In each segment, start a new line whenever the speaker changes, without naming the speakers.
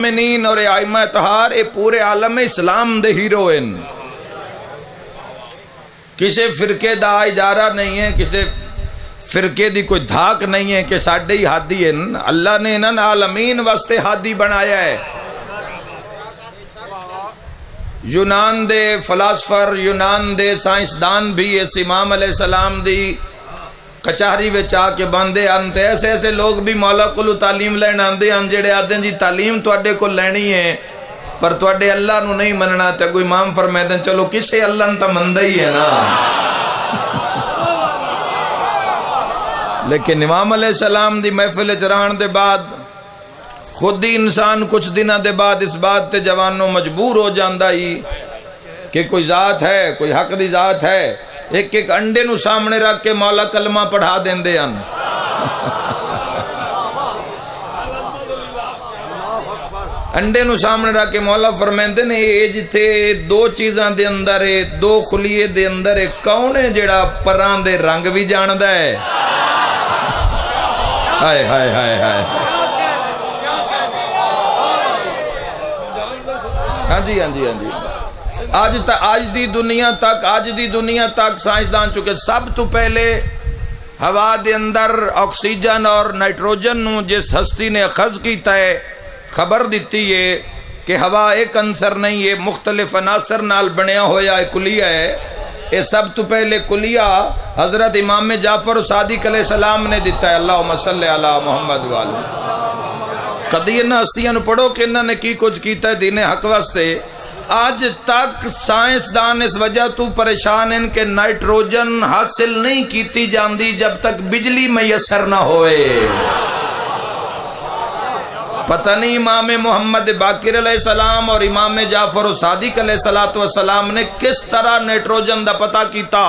مومنین اور ائمہ طہار اے پورے عالم اسلام دے ہیرو ہیں. کسی فرقے دا اجارہ نہیں ہے، کسی فرقے دی کوئی دھاک نہیں ہے کہ ساڈے ہی ہادی ہیں. اللہ نے انہاں عالمین واسطے ہادی بنایا ہے. یونان دے فلاسفر، یونان دے سائنسدان بھی اس امام علیہ السلام دی کچہری وچ آ کے باندھے آن تے ایسے ایسے لوگ بھی مولا کولو تعلیم لین آندے ہیں جڑے آدھے جی تعلیم تواڈے کو لینی ہے پر تواڈے اللہ نو نہیں مننا. تے کوئی امام فرمائے چلو کسے اللہ نو تے مندا ہی ہے نا. لیکن امام علیہ السلام دی محفل چران دے بعد خود ہی انسان کچھ دنہ دے بعد اس بات تے جوانوں مجبور ہو جاندہ ہی کہ کوئی ذات ہے، کوئی حق دی ذات ہے. ایک ایک انڈے نو سامنے رکھ کے مولا کلمہ پڑھا دین دے ان. انڈے نو سامنے رکھ کے مولا فرمیندے نے اے جتھے دو چیزاں دے اندر ہے، دو خلیے دے اندر ہے، کون ہے جڑا پران دے رنگ بھی جاندہ ہے؟ ہائے ہائے ہائے ہائے. ہاں جی ہاں جی ہاں جی. آج دی دنیا تک سائنسدان چکے سب تو پہلے ہوا دے اندر آکسیجن اور نائٹروجن نو جس ہستی نے اخذ کیتا ہے خبر دیتی ہے کہ ہوا ایک عنصر نہیں ہے، مختلف عناصر نال بنیا ہویا ایک کلیہ ہے. یہ سب تو پہلے کلیہ حضرت امام جعفر صادق علیہ السلام نے دیتا ہے. اللہم صلی علی محمد والے. کدی انہاں ہستیاں نو پڑھو کہ انہاں نے کی کچھ کیتا ہے دین حق واسطے. آج تک سائنسدان اس وجہ تو پریشان ہیں کہ نائٹروجن حاصل نہیں کیتی جاندی جب تک بجلی میسر نہ ہوئے. پتہ نہیں امام محمد باقر علیہ السلام اور امام جعفر صادق علیہ السلام نے کس طرح نائٹروجن دا پتہ کیتا.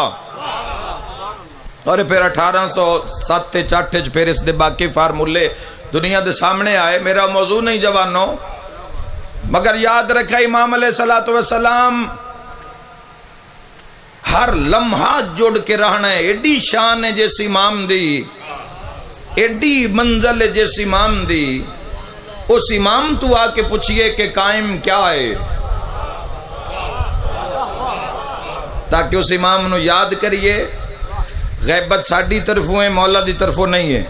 اور پھر 1807 پھر اس دے باقی فارمولے دنیا دے سامنے آئے. میرا موضوع نہیں جوانوں، مگر یاد رکھا امام علیہ السلام ہر لمحہ جڑ کے رہنا ہے. ایڈی شان ہے جیس امام دی، ایڈی منزل ہے جیس امام دی. اس امام تو آ کے پوچھئے کہ قائم کیا ہے، تاکہ اس امام نو یاد کریے. غیبت ساڑی طرفوں ہے، مولا دی طرفوں نہیں ہے.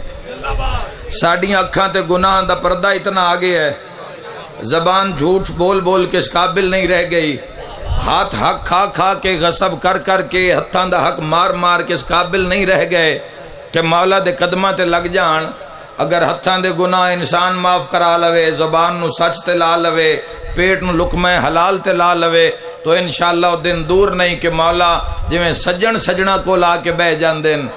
ساڑیاں اکھاں تے گناہ دا پردہ اتنا آگے ہے، زبان جھوٹ بول بول کے اس قابل نہیں رہ گئی، ہاتھ حق کھا کھا کے غصب کر کر کے ہتھاں دا حق مار مار کے اس قابل نہیں رہ گئے کہ مولا دے قدمہ تے لگ جان. اگر ہتھاں دے گناہ انسان معاف کرا لوے، زبان نو سچ تے لا لوے، پیٹ نو لقمہ حلال تے لا لوے، تو انشاءاللہ وہ دن دور نہیں کہ مولا جویں سجن سجنہ کو لا کے بہ جان دن.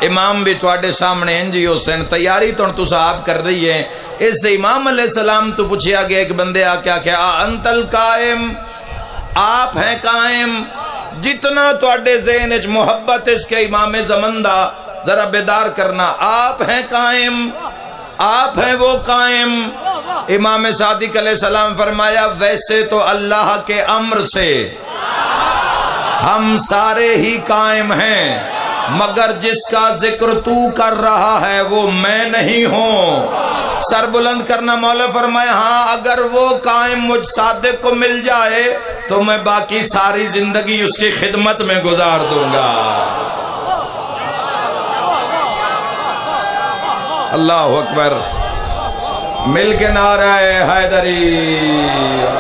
امام بھی تواڈے سامنے انجی ہو سن، تیاری تو صاحب کر رہی ہیں. اس سے امام علیہ السلام تو پوچھیا گیا ایک بندے آکیا کہ انت القائم، آپ ہیں قائم. جتنا تواڈے ذہن اچ محبت اس کے امام زمندہ ذرا بیدار کرنا. آپ ہیں قائم، آپ ہیں وہ قائم. امام صادق علیہ السلام فرمایا ویسے تو اللہ کے امر سے ہم سارے ہی قائم ہیں، مگر جس کا ذکر تو کر رہا ہے وہ میں نہیں ہوں. سر بلند کرنا. مولا فرمایا ہاں اگر وہ قائم مجھ صادق کو مل جائے تو میں باقی ساری زندگی اس کی خدمت میں گزار دوں گا. اللہ اکبر. مل کے نعرہ حیدری.